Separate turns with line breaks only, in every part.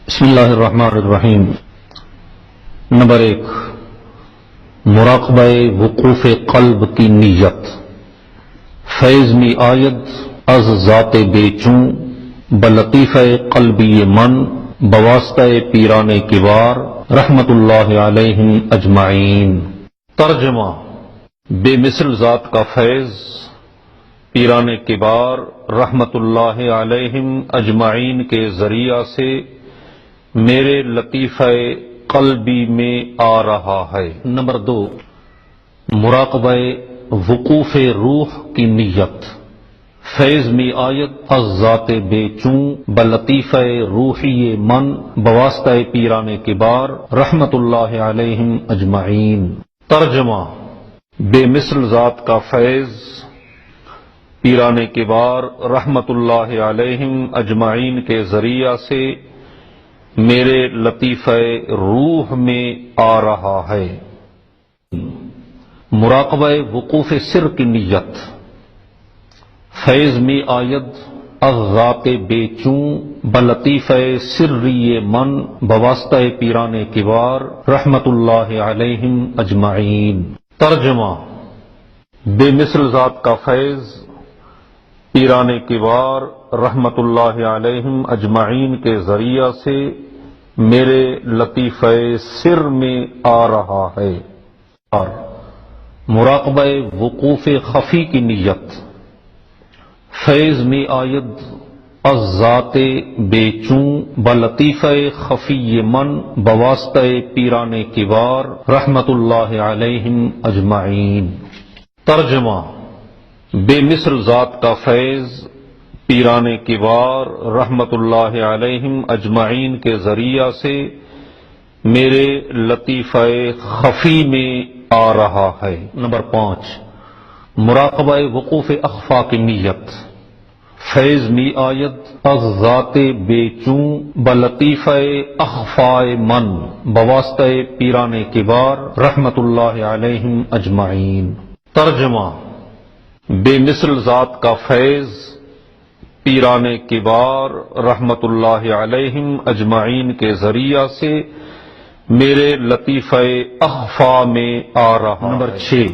بسم اللہ الرحمن الرحیم۔ نمبر 1، مراقبہ وقوف قلب کی نیت۔ فیض می آید از ذات بے چوں بلطیفہ قلبی من بواسطہ پیران کبار رحمت اللہ علیہم اجمعین۔ ترجمہ: بے مثل ذات کا فیض پیران کبار رحمت اللہ علیہم اجمعین کے ذریعہ سے میرے لطیفہ قلبی میں آ رہا ہے۔ نمبر 2، مراقبہ وقوف روح کی نیت۔ فیض می آیت از ذات بے چوں بلطیفہ روحی من بواسطہ پیران کبار رحمت اللہ علیہم اجمعین۔ ترجمہ: بے مثل ذات کا فیض پیران کبار رحمت اللہ علیہم اجمعین کے ذریعہ سے میرے لطیفہ روح میں آ رہا ہے۔ مراقبہ وقوف سر کی نیت۔ فیض می آید از ذات بے چوں بلطیفہ سری من بواسطہ پیران کبار رحمت اللہ علیہم اجمعین۔ ترجمہ: بے مثل ذات کا فیض پیران کبار رحمت اللہ علیہم اجمعین کے ذریعہ سے میرے لطیفہ سر میں آ رہا ہے۔ اور مراقبہ وقوف خفی کی نیت۔ فیض می آید از ذات بے چوں بلطیفہ خفی من بواسطہ پیران کبار رحمت اللہ علیہم اجمعین۔ ترجمہ: بے مثل ذات کا فیض پیران کبار رحمت اللہ علیہم اجمعین کے ذریعہ سے میرے لطیفہ خفی میں آ رہا ہے۔ نمبر 5، مراقبہ وقوف اخفا کی نیت۔ فیض می آید از ذات بے چوں بلطیفہ اخفا من بواسطہ پیران کبار رحمت اللہ علیہم اجمعین۔ ترجمہ: بے مثل ذات کا فیض پیران کبار رحمت اللہ علیہم اجمعین کے ذریعہ سے میرے لطیفہ اخفا میں آ رہا ہے۔ نمبر 6،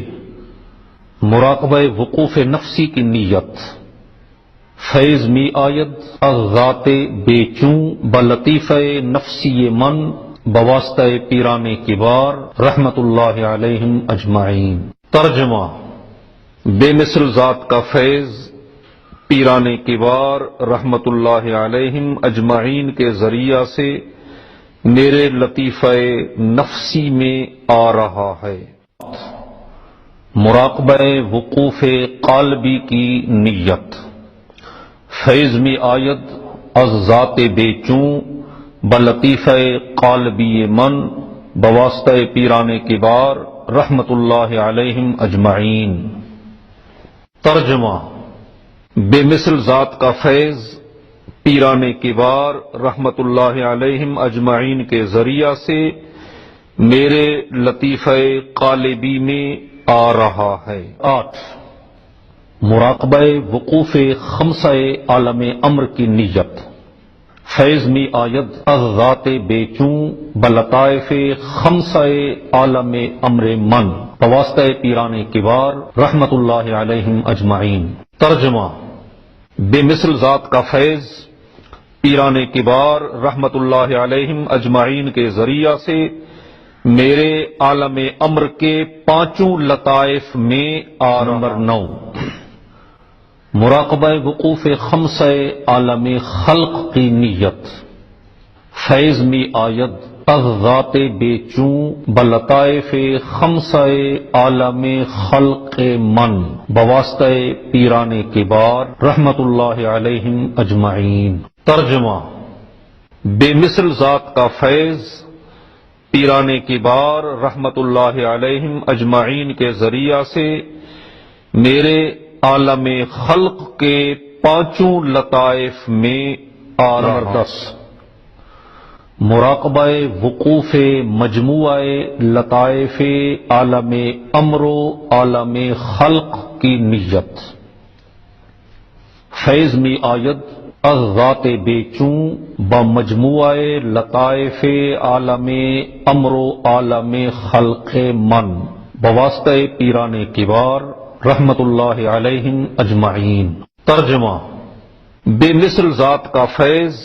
مراقبہ وقوف نفسی کی نیت۔ فیض می آید از ذات بے چوں بلطیفہ نفسی من بواسطہ پیران کبار رحمت اللہ علیہم اجمعین۔ ترجمہ: بے مثل ذات کا فیض پیران کبار رحمت اللہ علیہم اجمعین کے ذریعہ سے میرے لطیفہ نفسی میں آ رہا ہے۔ مراقبہ وقوف قالبی کی نیت۔ فیض می آید از ذات بے چوں بلطیفہ قالبی من بواسطہ پیران کبار رحمت اللہ علیہم اجمعین۔ ترجمہ: بے مثل ذات کا فیض پیران کبار رحمت اللہ علیہم اجمعین کے ذریعہ سے میرے لطیفہ قالبی میں آ رہا ہے۔ 8، مراقبہ وقوف خمسہ عالم امر کی نیت۔ فیض می آید از ذات بے چوں بلطائف خمسہ عالم امر من بواسطہ پیران کبار رحمت اللہ علیہم اجمعین۔ ترجمہ: بے مثل ذات کا فیض پیران کبار رحمت اللہ علیہم اجمعین کے ذریعہ سے میرے عالم امر کے پانچوں لطائف میں آ رہا ہے۔ نمبر 9، مراقبہ وقوف خمسہ عالم خلق کی نیت۔ فیض می آید از ذات بے چوں بلطائف خمسہ عالم خلق من بواسطہ پیران کبار رحمت اللہ علیہم اجمعین۔ ترجمہ: بے مثل ذات کا فیض پیران کبار رحمت اللہ علیہم اجمعین کے ذریعہ سے میرے عالم خلق کے پانچوں لطائف میں آ رہا ہے۔ نمبر 10، مراقبہ وقوف مجموعہ لطائف عالم امر و عالم خلق کی نیت۔ فیض می آید الذات بے چوں بمجموعہ لطائف عالم امر و عالم خلق من بواسطہ پیران کبار رحمت اللہ علیہم اجمعین۔ ترجمہ: بے مثل ذات کا فیض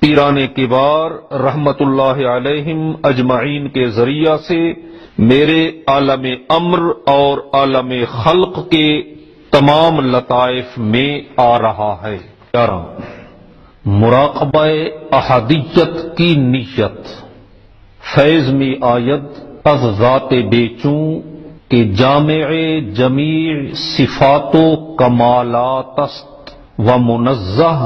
پیران کبار رحمت اللہ علیہم اجمعین کے ذریعہ سے میرے عالم امر اور عالم خلق کے تمام لطائف میں آ رہا ہے۔ 11 مراقبہ احدیت کی نیت۔ فیض میں آید از ذات بے چوں کہ جامع جمیع صفات و کمالات است و منزہ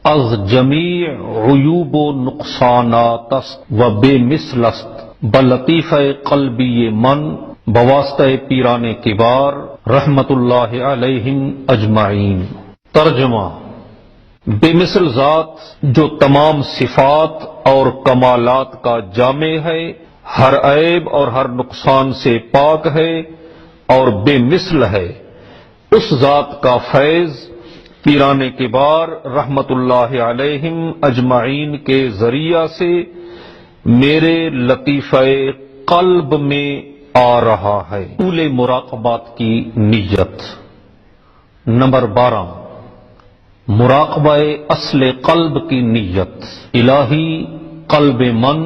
از جمیع عیوب و نقصانات است و بے مثل است بلطیفہ قلبی من بواسطہ پیران کبار رحمت اللہ علیہم اجمعین۔ ترجمہ: بے مثل ذات جو تمام صفات اور کمالات کا جامع ہے، ہر عیب اور ہر نقصان سے پاک ہے اور بے مثل ہے، اس ذات کا فیض پیران کبار رحمت اللہ علیہم اجمعین کے ذریعہ سے میرے لطیفہ قلب میں آ رہا ہے۔ اصول مراقبات کی نیت۔ نمبر 12 مراقبہ اصل قلب کی نیت۔ الہی قلب من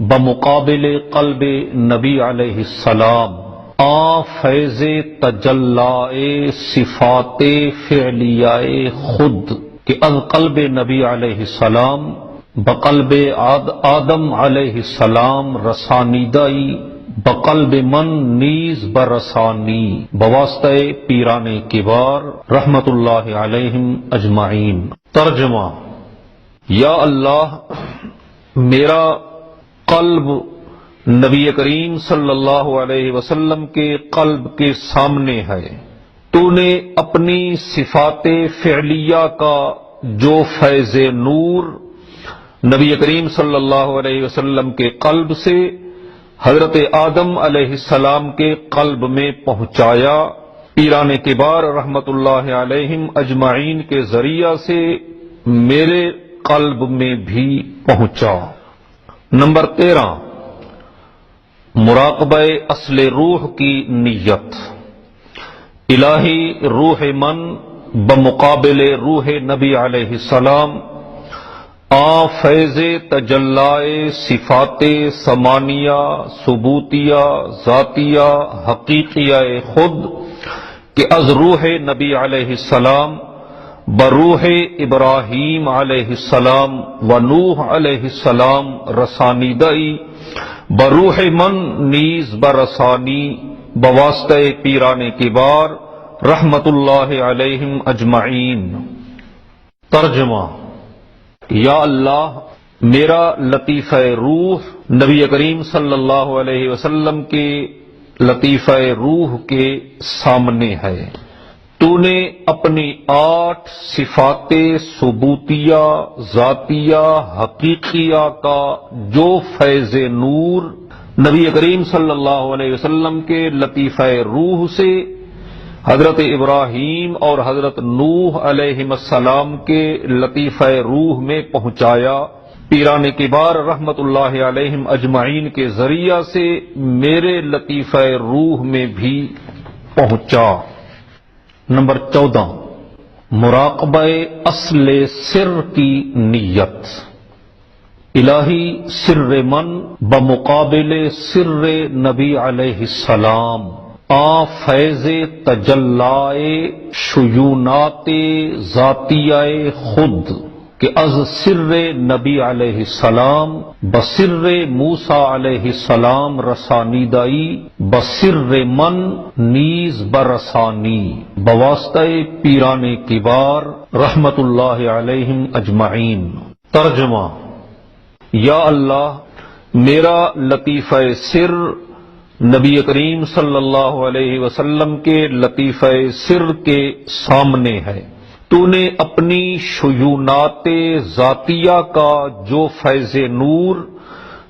بمقابل قلب نبی علیہ السلام فیض تجلائے صفات فعلیہ خود کہ از قلب نبی علیہ السلام بقلب آدم علیہ السلام رسانیدائی بقلب من نیز برسانی بواسطہ پیران کبار رحمت اللہ علیہم اجمعین۔ ترجمہ: یا اللہ میرا قلب نبی کریم صلی اللہ علیہ وسلم کے قلب کے سامنے ہے، تو نے اپنی صفات فعلیہ کا جو فیض نور نبی کریم صلی اللہ علیہ وسلم کے قلب سے حضرت آدم علیہ السلام کے قلب میں پہنچایا، پیران کبار رحمت اللہ علیہم اجمعین کے ذریعہ سے میرے قلب میں بھی پہنچا۔ نمبر 13 مراقبہ اصل روح کی نیت۔ الہی روح من بمقابل روح نبی علیہ السلام فیض تجلائے صفات سمانیہ ثبوتیہ ذاتیہ حقیقیہ خود کہ از روح نبی علیہ السلام بروح ابراہیم علیہ السلام و نوح علیہ السلام رسانیدائی بروح من نیز برسانی بواسطہ پیران کبار رحمت اللہ علیہم اجمعین۔ ترجمہ: یا اللہ میرا لطیفہ روح نبی کریم صلی اللہ علیہ وسلم کے لطیفہ روح کے سامنے ہے، تو نے اپنی 8 صفات ثبوتیہ ذاتیہ حقیقیہ کا جو فیض نور نبی کریم صلی اللہ علیہ وسلم کے لطیفہ روح سے حضرت ابراہیم اور حضرت نوح علیہ السلام کے لطیفہ روح میں پہنچایا، پیران کبار رحمت اللہ علیہم اجمعین کے ذریعہ سے میرے لطیفہ روح میں بھی پہنچا۔ نمبر 14 مراقبہ اصل سر کی نیت۔ الہی سر من بمقابل سر نبی علیہ السلام فیض تجلائے شیونات ذاتیہ خود کہ از سر نبی علیہ السلام بسر موسیٰ علیہ السلام رسانیدائی بسر من نیز برسانی بواسطہ پیران کبار رحمت اللہ علیہم اجمعین۔ ترجمہ: یا اللہ میرا لطیفہ سر نبی کریم صلی اللہ علیہ وسلم کے لطیفہ سر کے سامنے ہے، تو نے اپنی شیونات ذاتیہ کا جو فیض نور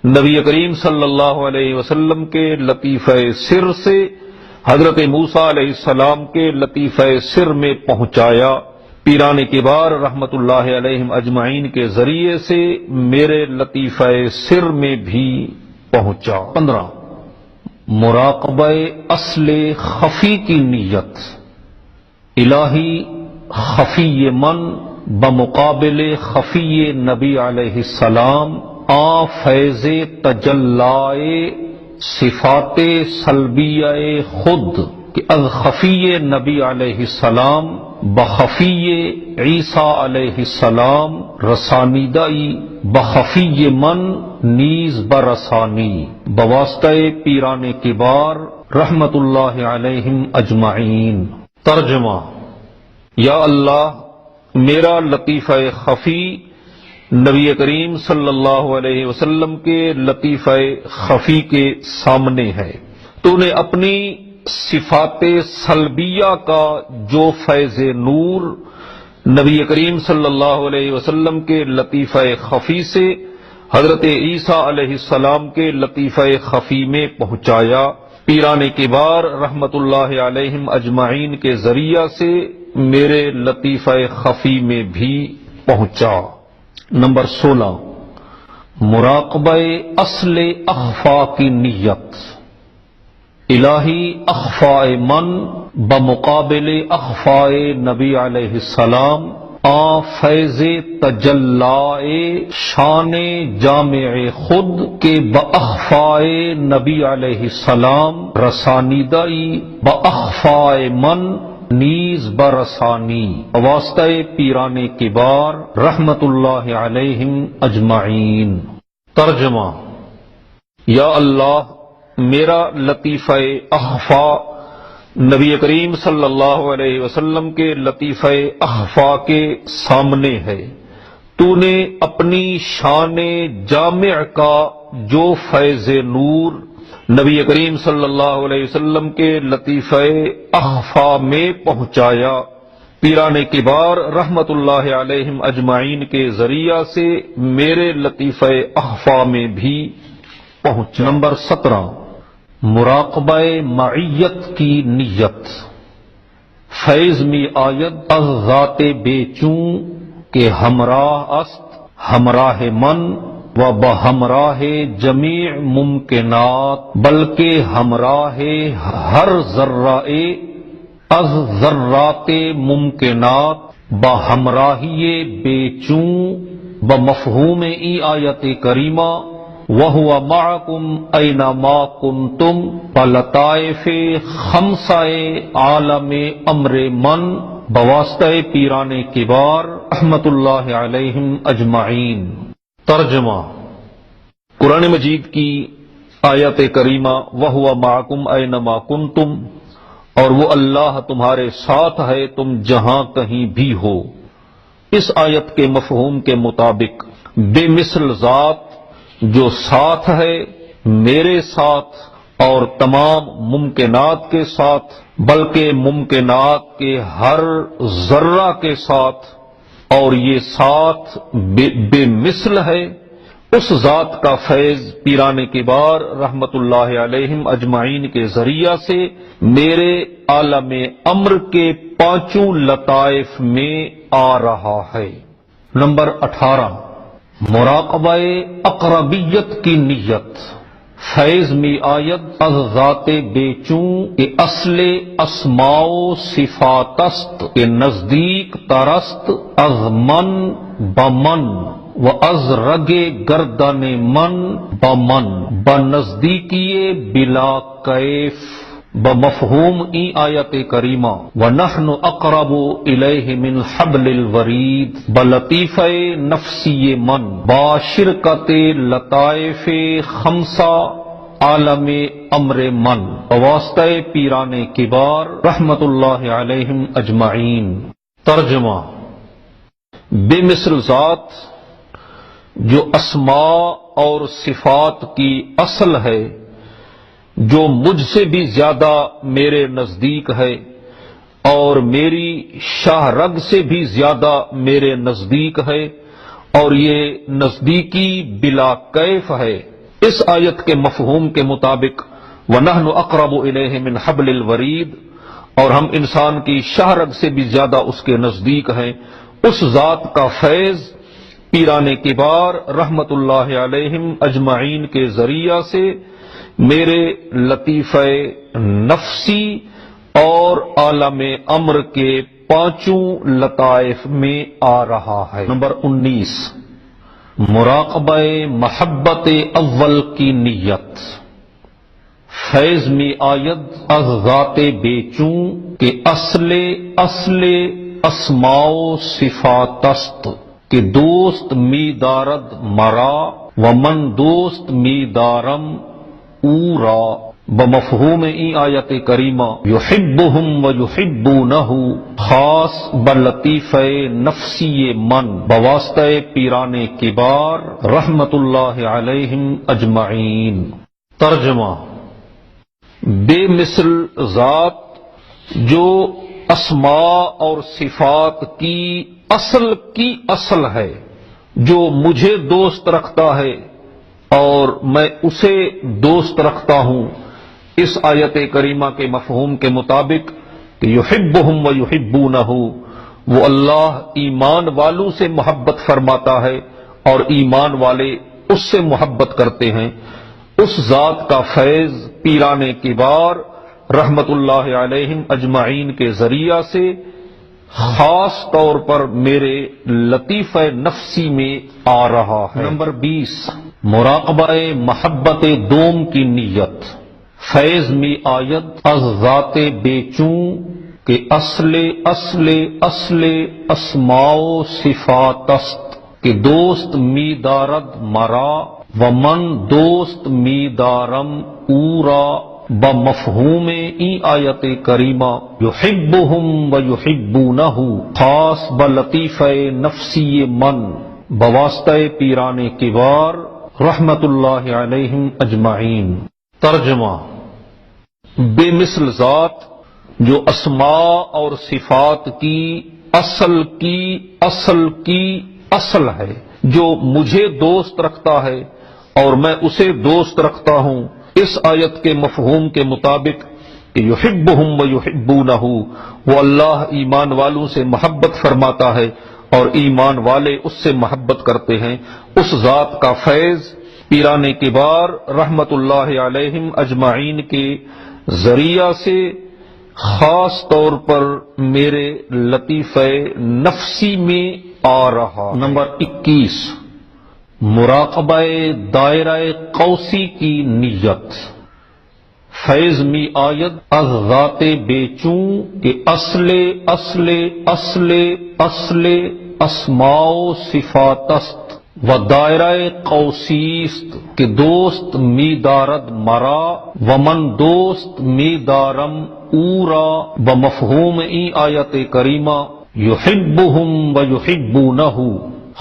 نبی کریم صلی اللہ علیہ وسلم کے لطیفہ سر سے حضرت موسیٰ علیہ السلام کے لطیفہ سر میں پہنچایا، پیران کبار رحمت اللہ علیہم اجمعین کے ذریعے سے میرے لطیفہ سر میں بھی پہنچا۔ 15 مراقبہ اصل خفی کی نیت۔ الہی خفی من بمقابل خفی نبی علیہ السلام آ فیض تجلائے صفات سلبیہ خود کہ از خفی نبی علیہ السلام بخفی عیسیٰ علیہ السلام رسانیدائی بخفی من نیز برسانی بواسطہ پیران کبار رحمت اللہ علیہم اجمعین۔ ترجمہ: یا اللہ میرا لطیفہ خفی نبی کریم صلی اللہ علیہ وسلم کے لطیفہ خفی کے سامنے ہے۔ تو نے اپنی صفات سلبیہ کا جو فیض نور نبی کریم صلی اللہ علیہ وسلم کے لطیفہ خفی سے حضرت عیسیٰ علیہ السلام کے لطیفہ خفی میں پہنچایا، پیران کبار رحمت اللہ علیہم اجمعین کے ذریعہ سے میرے لطیفہ خفی میں بھی پہنچا۔ نمبر 16 مراقبہ اصل اخفا کی نیت۔ الہی اخفاء من بمقابل اخفاء نبی علیہ السلام آ فیض تجلائے شان جامع خود کے باخفاء نبی علیہ السلام رسانیدائی باخفاء من نیز برسانی واسطہ پیران کبار رحمت اللہ علیہم اجمعین۔ ترجمہ: یا اللہ میرا لطیفہ اخفا نبی کریم صلی اللہ علیہ وسلم کے لطیفہ اخفا کے سامنے ہے۔ تو نے اپنی شان جامع کا جو فیض نور نبی کریم صلی اللہ علیہ وسلم کے لطیفہ اخفا میں پہنچایا، پیران کبار رحمت اللہ علیہم اجمعین کے ذریعہ سے میرے لطیفہ اخفا میں بھی پہنچا۔ نمبر 17 مراقبہ معیت کی نیت۔ فیض می آید از ذات بے چوں کہ ہمراہ است ہمراہ من و بہمراہ جمیع ممکنات بلکہ ہمراہ ہر ذرہ از ذرات ممکنات بہمراہی بے چوں بمفہوم ای آیت کریمہ وَهُوَ مَعَكُمْ أَيْنَمَا كُنْتُمْ بلطائف خمسہ عالم امر من بواسطہ پیران کبار رحمت اللہ علیہم اجمعین۔ ترجمہ: قرآن مجید کی آیت کریمہ وَهُوَ مَعَكُمْ أَيْنَمَا كُنْتُمْ اور وہ اللہ تمہارے ساتھ ہے تم جہاں کہیں بھی ہو، اس آیت کے مفہوم کے مطابق بے مثل ذات جو ساتھ ہے میرے ساتھ اور تمام ممکنات کے ساتھ بلکہ ممکنات کے ہر ذرہ کے ساتھ، اور یہ ساتھ بے مثل ہے، اس ذات کا فیض پیران کبار رحمت اللہ علیہم اجمعین کے ذریعہ سے میرے عالم امر کے پانچوں لطائف میں آ رہا ہے۔ نمبر 18 مراقبہ اقربیت کی نیت۔ فیض می آید از ذات بے چوں کہ اصل اسماء و صفات است کہ نزدیک ترست از من بمن و از رگ گردن من بمن بنزدیکی بلا کیف بمفہوم ای آیت کریمہ وَنَحْنُ أَقْرَبُ إِلَيْهِ مِنْ حَبْلِ الْوَرِيدِ بلطیفہ نفسی من باشرکت لطائف خمسہ عالم امر من بواسطہ پیران کبار رحمت اللہ علیہم اجمعین۔ ترجمہ: بے مثل ذات جو اسماء اور صفات کی اصل ہے، جو مجھ سے بھی زیادہ میرے نزدیک ہے اور میری شاہ رگ سے بھی زیادہ میرے نزدیک ہے، اور یہ نزدیکی بلا کیف ہے، اس آیت کے مفہوم کے مطابق وَنَحْنُ أَقْرَبُ إِلَيْهِ مِنْ حَبْلِ الْوَرِيدِ اور ہم انسان کی شاہ رگ سے بھی زیادہ اس کے نزدیک ہیں، اس ذات کا فیض پیران کبار رحمت اللہ علیہم اجمعین کے ذریعہ سے میرے لطیفہ نفسی اور عالم امر کے پانچوں لطائف میں آ رہا ہے۔ نمبر 19، مراقبہ محبت اول کی نیت۔ فیض میں آید از ذات بے چوں کہ اصل اسماء و صفات است کہ دوست می دارد مرا و من دوست می دارم او را۔ بمفہوم این آیت کریمہ یحبہم و یحبونہ خاص بلطیفہ نفسی من بواسطہ پیران کبار رحمت اللہ علیہم اجمعین۔ ترجمہ، بے مثل ذات جو اسماء اور صفات کی اصل ہے، جو مجھے دوست رکھتا ہے اور میں اسے دوست رکھتا ہوں، اس آیت کریمہ کے مفہوم کے مطابق کہ یحبہم و یحبونہ، وہ اللہ ایمان والوں سے محبت فرماتا ہے اور ایمان والے اس سے محبت کرتے ہیں، اس ذات کا فیض پیران کبار رحمت اللہ علیہم اجمعین کے ذریعہ سے خاص طور پر میرے لطیفہ نفسی میں آ رہا ہے۔ نمبر 20، مراقبہ محبت دوم کی نیت۔ فیض میں آید از ذات بے چوں کہ اصل اسماء و صفات است کہ دوست می دارد مرا و من دوست می دارم او را۔ بمفہوم این آیت کریمہ یحبہم و یحبونہ خاص بلطیفہ نفسی من بواسطہ پیران کبار رحمت اللہ علیہم اجمعین۔ ترجمہ، بے مثل ذات جو اسماء اور صفات کی اصل ہے، جو مجھے دوست رکھتا ہے اور میں اسے دوست رکھتا ہوں، اس آیت کے مفہوم کے مطابق کہ یحبہم و یحبونہ، وہ اللہ ایمان والوں سے محبت فرماتا ہے اور ایمان والے اس سے محبت کرتے ہیں، اس ذات کا فیض پیران کبار رحمت اللہ علیہم اجمعین کے ذریعہ سے خاص طور پر میرے لطیفہ نفسی میں آ رہا۔ نمبر 21، مراقبہ دائرہ قوسی کی نیت۔ فیض می آید از ذات بے چوں کہ اصل اسماء و صفات است و دائرہ قوسی است کہ دوست می دارد مرا و من دوست می دارم او را۔ بمفہوم این آیت کریمہ یحبہم و یحبونہ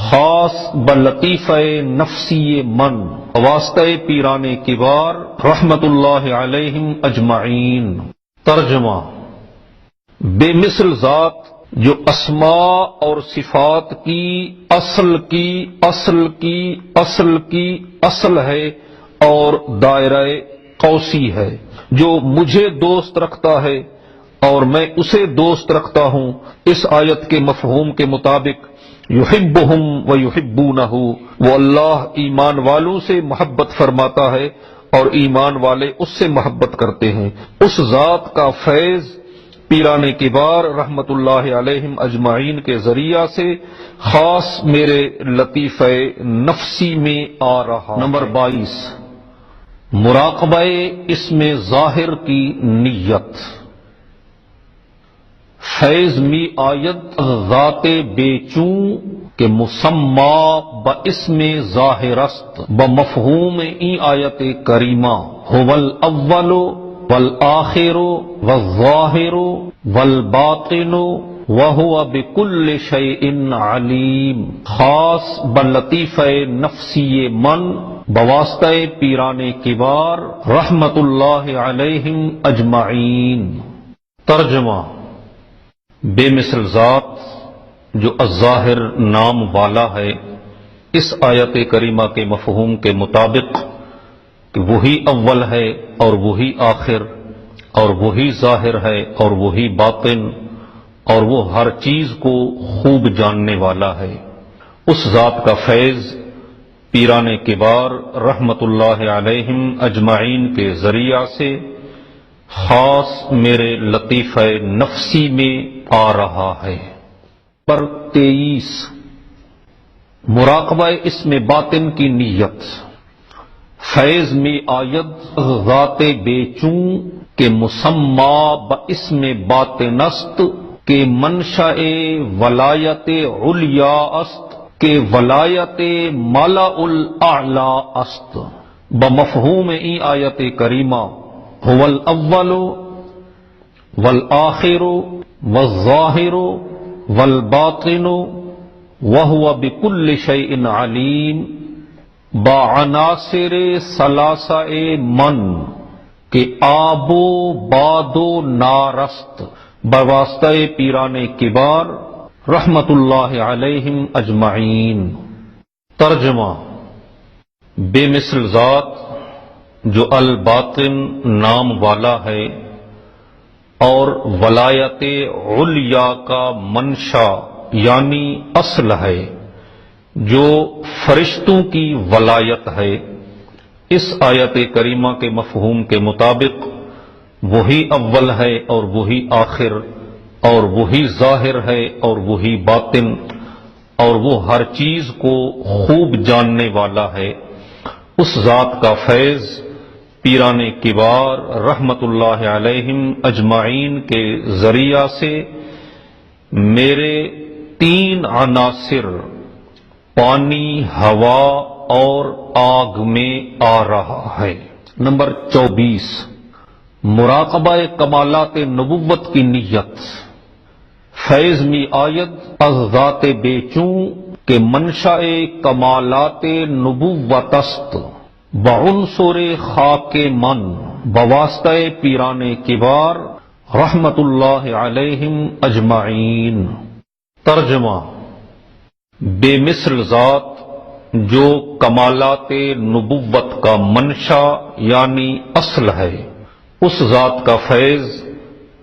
خاص بلطیفہ نفسی من واسطہ پیران کبار رحمت اللہ علیہم اجمعین۔ ترجمہ، بے مثل ذات جو اسماء اور صفات کی اصل ہے اور دائرہ قوسی ہے، جو مجھے دوست رکھتا ہے اور میں اسے دوست رکھتا ہوں، اس آیت کے مفہوم کے مطابق یحبہم و یحبونہ، وہ اللہ ایمان والوں سے محبت فرماتا ہے اور ایمان والے اس سے محبت کرتے ہیں، اس ذات کا فیض پیران کبار رحمت اللہ علیہم اجمعین کے ذریعہ سے خاص میرے لطیفہ نفسی میں آ رہا۔ نمبر 22، مراقبہ اسم ظاہر کی نیت۔ فیض می آید ذات بے چوں کہ مسمى باسم ظاہر است بمفہوم این آیت کریمہ هو الاول والآخر والظاہر والباطن وهو بكل شيء علیم، خاص بلطیفہ نفسی من بواسطہ پیران کبار رحمت اللہ علیہم اجمعین۔ ترجمہ، بے مثل ذات جو الظاہر نام والا ہے، اس آیت کریمہ کے مفہوم کے مطابق کہ وہی اول ہے اور وہی آخر، اور وہی ظاہر ہے اور وہی باطن، اور وہ ہر چیز کو خوب جاننے والا ہے۔ اس ذات کا فیض پیران کبار رحمت اللہ علیہم اجمعین کے ذریعہ سے خاص میرے لطیفہ نفسی میں آ رہا ہے۔ پر 23 مراقبہ اسم باطن کی نیت۔ فیض میں آید ذات بے چوں کے مسمى باسم باطن است کے منشأ ولایت علیا است کے ولایت ملأ الاعلی است۔ بمفہوم ای آیت کریمہ هو الاول والآخر والظاہر والباطن وهو بكل شيء علیم بعناصر ثلاثہ من کہ آب و باد و نارست بواسطہ پیران کبار رحمت اللہ علیہم اجمعین۔ ترجمہ: بے مثل ذات جو الباطن نام والا ہے اور ولایت علیا کا منشا یعنی اصل ہے، جو فرشتوں کی ولایت ہے، اس آیت کریمہ کے مفہوم کے مطابق وہی اول ہے اور وہی آخر اور وہی ظاہر ہے اور وہی باطن، اور وہ ہر چیز کو خوب جاننے والا ہے۔ اس ذات کا فیض پیران کبار رحمت اللہ علیہم اجمعین کے ذریعہ سے میرے 3 عناصر پانی، ہوا اور آگ میں آ رہا ہے۔ نمبر 24 مراقبہ کمالات نبوت کی نیت۔ فیض می آید از ذات بے چوں کے منشأ کمالات نبوت است بعنصر خاک من بواسطہ پیران کبار رحمت اللہ علیہم اجمعین۔ ترجمہ: بے مثل ذات جو کمالات نبوت کا منشا یعنی اصل ہے، اس ذات کا فیض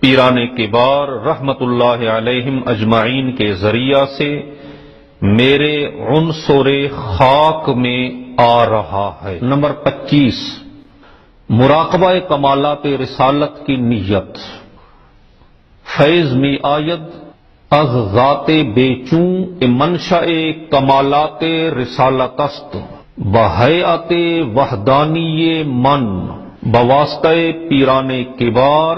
پیران کبار رحمت اللہ علیہم اجمعین کے ذریعہ سے میرے عنصر خاک میں آ رہا ہے۔ نمبر 25 مراقبہ کمالات رسالت کی نیت۔ فیض می آید از ذات بے چوں منشأ کمالات رسالت است بہیئت وحدانی من بواسطہ پیران کبار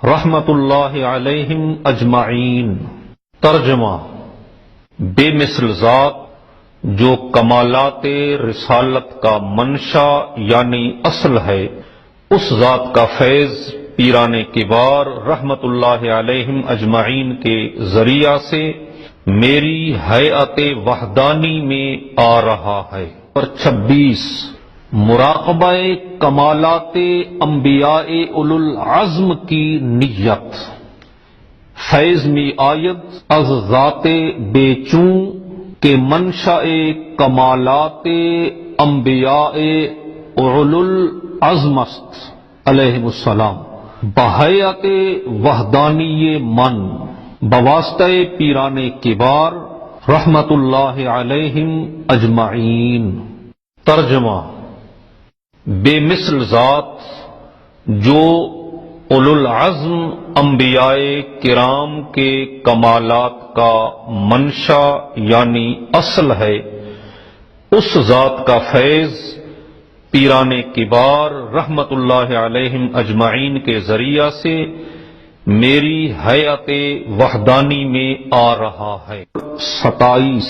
رحمت اللہ علیہم اجمعین۔ ترجمہ: بے مثل ذات جو کمالات رسالت کا منشا یعنی اصل ہے، اس ذات کا فیض پیران کبار رحمت اللہ علیہم اجمعین کے ذریعہ سے میری ہیئت وحدانی میں آ رہا ہے۔ اور 26 مراقبہ کمالات انبیاء اولو العزم کی نیت۔ فیض می آید از ذات بے چوں کے منشأ کمالات انبیاء اولو العزم است علیہم السلام بہیئت وحدانی من بواسطہ پیران کبار رحمت اللہ علیہم اجمعین۔ ترجمہ: بے مثل ذات جو اولو العزم انبیاء کرام کے کمالات کا منشا یعنی اصل ہے، اس ذات کا فیض پیران کبار رحمت اللہ علیہم اجمعین کے ذریعہ سے میری ہیئت وحدانی میں آ رہا ہے۔ 27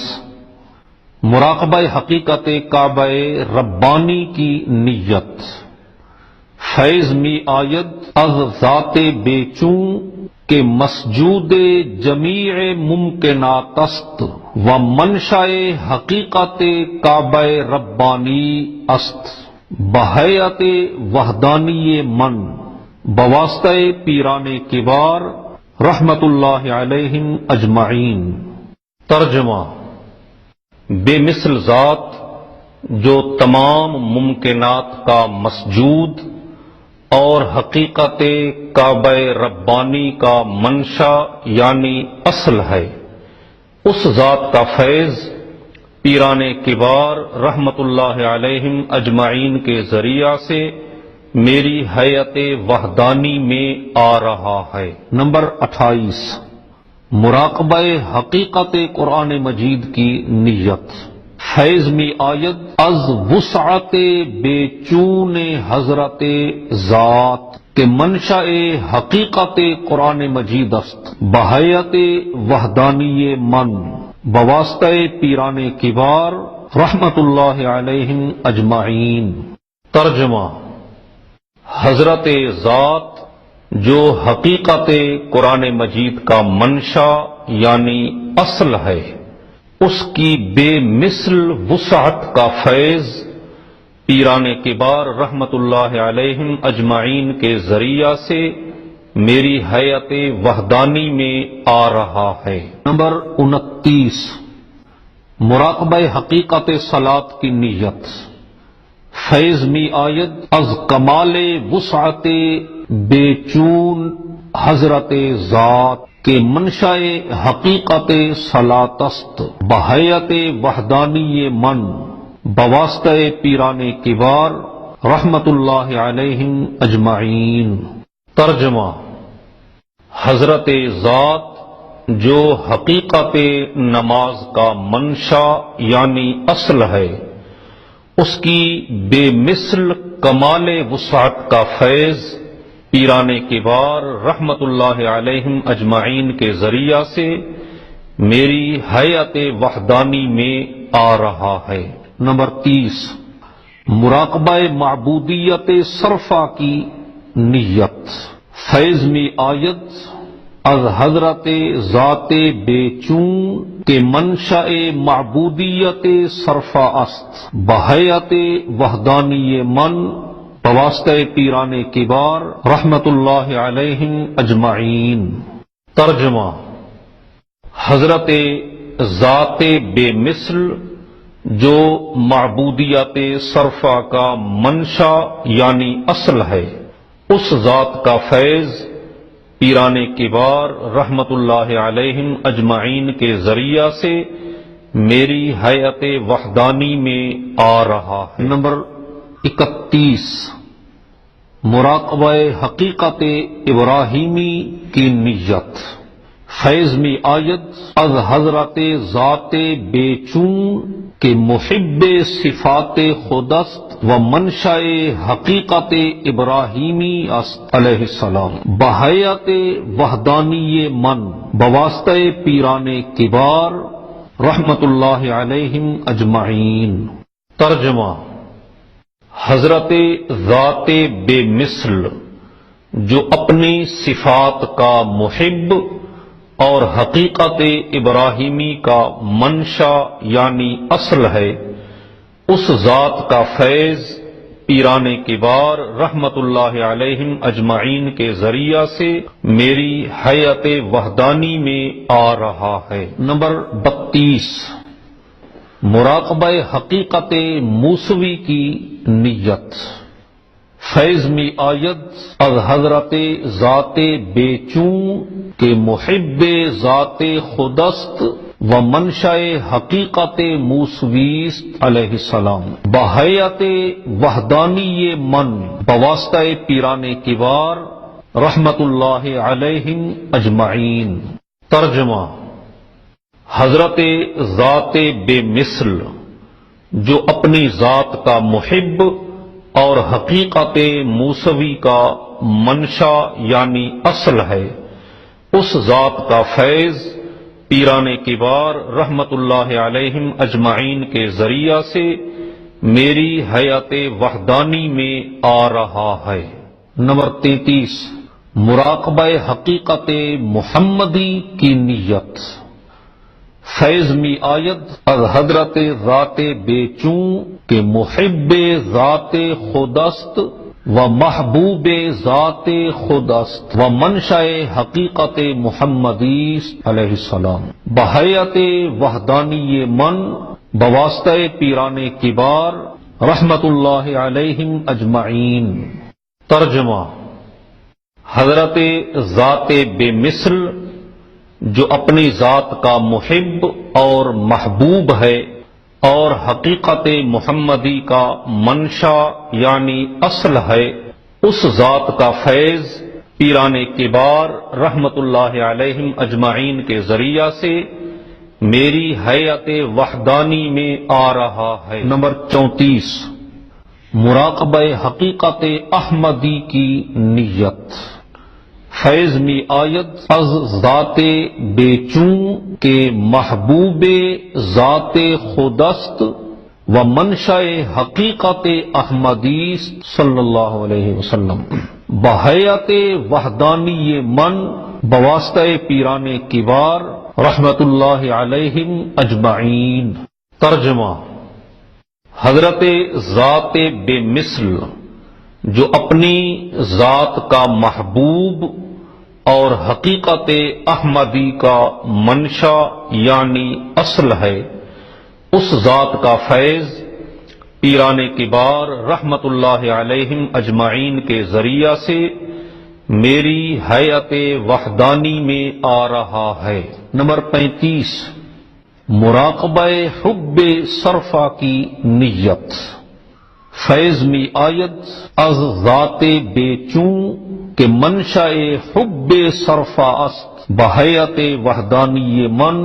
مراقبہ حقیقت کعبہ ربانی کی نیت۔ فیض می آید از ذات بے چوں کے مسجود جمیع ممکنات است و منشأ حقیقت کعبہ ربانی است بہیئت وحدانی من بواسطہ پیران کبار رحمت اللہ علیہم اجمعین۔ ترجمہ: بے مثل ذات جو تمام ممکنات کا مسجود اور حقیقت کعبہ ربانی کا منشا یعنی اصل ہے، اس ذات کا فیض پیران کبار رحمت اللہ علیہم اجمعین کے ذریعہ سے میری حیات وحدانی میں آ رہا ہے۔ نمبر 28، مراقبہ حقیقت قرآن مجید کی نیت۔ فیض می آید از وسعت بے چون حضرت ذات کہ منشأ حقیقت قرآن مجید است، بحیات وحدانی من بواسطہ پیران کبار رحمت اللہ علیہم اجمعین۔ ترجمہ، حضرت ذات جو حقیقت قرآن مجید کا منشا یعنی اصل ہے، اس کی بے مثل وسعت کا فیض پیران کبار رحمت اللہ علیہم اجمعین کے ذریعہ سے میری حیات وحدانی میں آ رہا ہے۔ نمبر 29، مراقبہ حقیقت صلاۃ کی نیت۔ فیض می آید از کمال وسعت بے چون حضرت ذات کے منشأ حقیقت صلاۃ است، بحیات وحدانی من بواسطہ پیران کبار رحمت اللہ علیہم اجمعین۔ ترجمہ، حضرت ذات جو حقیقت نماز کا منشا یعنی اصل ہے، اس کی بے مثل کمال وسعت کا فیض پیران کبار رحمت اللہ علیہم اجمعین کے ذریعہ سے میری حیات وحدانی میں آ رہا ہے۔ نمبر 30، مراقبہ معبودیت صرفہ کی نیت۔ فیض می آید از حضرت ذات بے چون کے منشأ معبودیت صرفہ است، بحیات وحدانی من بواسطہ پیران کبار رحمت اللہ علیہم اجمعین۔ ترجمہ، حضرت ذات بے مثل جو معبودیت صرفہ کا منشا یعنی اصل ہے، اس ذات کا فیض پیران کبار رحمت اللہ علیہم اجمعین کے ذریعہ سے میری حیات وحدانی میں آ رہا ہے۔ نمبر 31، مراقبہ حقیقت ابراہیمی کی نیت۔ فیض می آید از حضرت ذات بے چون کے محب صفات خودست و منشأ حقیقت ابراہیمی است علیہ السلام، بحیات وحدانی من بواسطہ پیران کبار رحمت اللہ علیہم اجمعین۔ ترجمہ، حضرت ذات بے مثل جو اپنی صفات کا محب اور حقیقت ابراہیمی کا منشا یعنی اصل ہے، اس ذات کا فیض پیران کبار رحمت اللہ علیہم اجمعین کے ذریعہ سے میری حیات وحدانی میں آ رہا ہے۔ نمبر 32، مراقبہ حقیقت موسوی کی نیت۔ فیض می آید از حضرت ذات بے چون کے محب ذات خودست و منشأ حقیقت موسویست علیہ السلام، بحیات وحدانی من بواسطہ پیران کبار رحمت اللہ علیہم اجمعین۔ ترجمہ، حضرت ذات بے مثل جو اپنی ذات کا محب اور حقیقت موسوی کا منشا یعنی اصل ہے، اس ذات کا فیض پیران کبار رحمت اللہ علیہم اجمعین کے ذریعہ سے میری حیات وحدانی میں آ رہا ہے۔ نمبر 33، مراقبہ حقیقت محمدی کی نیت۔ فیض می آید از حضرت ذات بے چون کے محب ذات خودست و محبوب ذات خودست و منشأ حقیقت محمدیست علیہ السلام، بحیات وحدانی من بواسطہ پیران کبار رحمت اللہ علیہم اجمعین۔ ترجمہ: حضرت ذات بے مثل جو اپنی ذات کا محب اور محبوب ہے اور حقیقت محمدی کا منشا یعنی اصل ہے، اس ذات کا فیض پیران کبار رحمت اللہ علیہم اجمعین کے ذریعہ سے میری حیات وحدانی میں آ رہا ہے۔ نمبر 34، مراقبہ حقیقت احمدی کی نیت۔ فیض می آید از ذات بے چون کے محبوب ذات خودست و منشأ حقیقت احمدی صلی اللہ علیہ وسلم بحیات وحدانی من بواسطہ پیران کبار رحمت اللہ علیہم اجمعین۔ ترجمہ: حضرت ذات بے مثل جو اپنی ذات کا محبوب اور حقیقت احمدی کا منشا یعنی اصل ہے، اس ذات کا فیض پیران کبار رحمت اللہ علیہم اجمعین کے ذریعہ سے میری حیات وحدانی میں آ رہا ہے۔ نمبر 35، مراقبہ حب صرفہ کی نیت۔ فیض می آید از ذات بے چون کے منشأ حب صرفہ است بحیات وحدانی من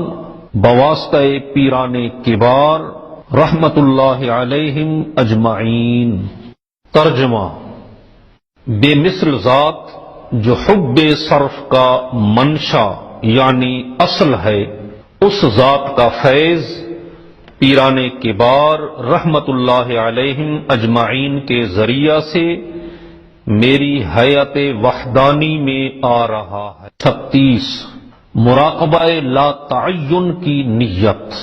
بواسطہ پیران کبار رحمت اللہ علیہم اجمعین۔ ترجمہ: بے مثل ذات جو حب صرف کا منشا یعنی اصل ہے، اس ذات کا فیض پیران کبار رحمت اللہ علیہم اجمعین کے ذریعہ سے میری حیات وحدانی میں آ رہا ہے۔ 36، مراقبہ لا تعین کی نیت۔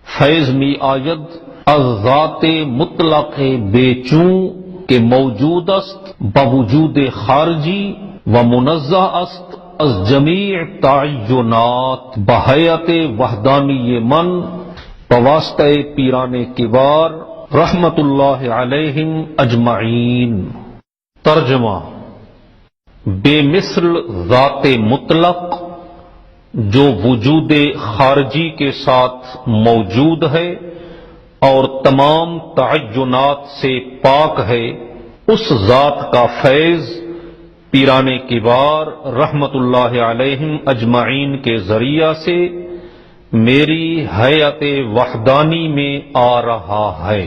فیض می آید از ذات مطلق بے چون کے موجود است بوجود خارجی و منزہ است از جمیع تعینات بحیات وحدانی من بواسطہ پیران کبار رحمت اللہ علیہم اجمعین۔ ترجمہ: بے مثل ذات مطلق جو وجود خارجی کے ساتھ موجود ہے اور تمام تعینات سے پاک ہے، اس ذات کا فیض پیران کبار رحمت اللہ علیہم اجمعین کے ذریعہ سے میری حیات وحدانی میں آ رہا ہے۔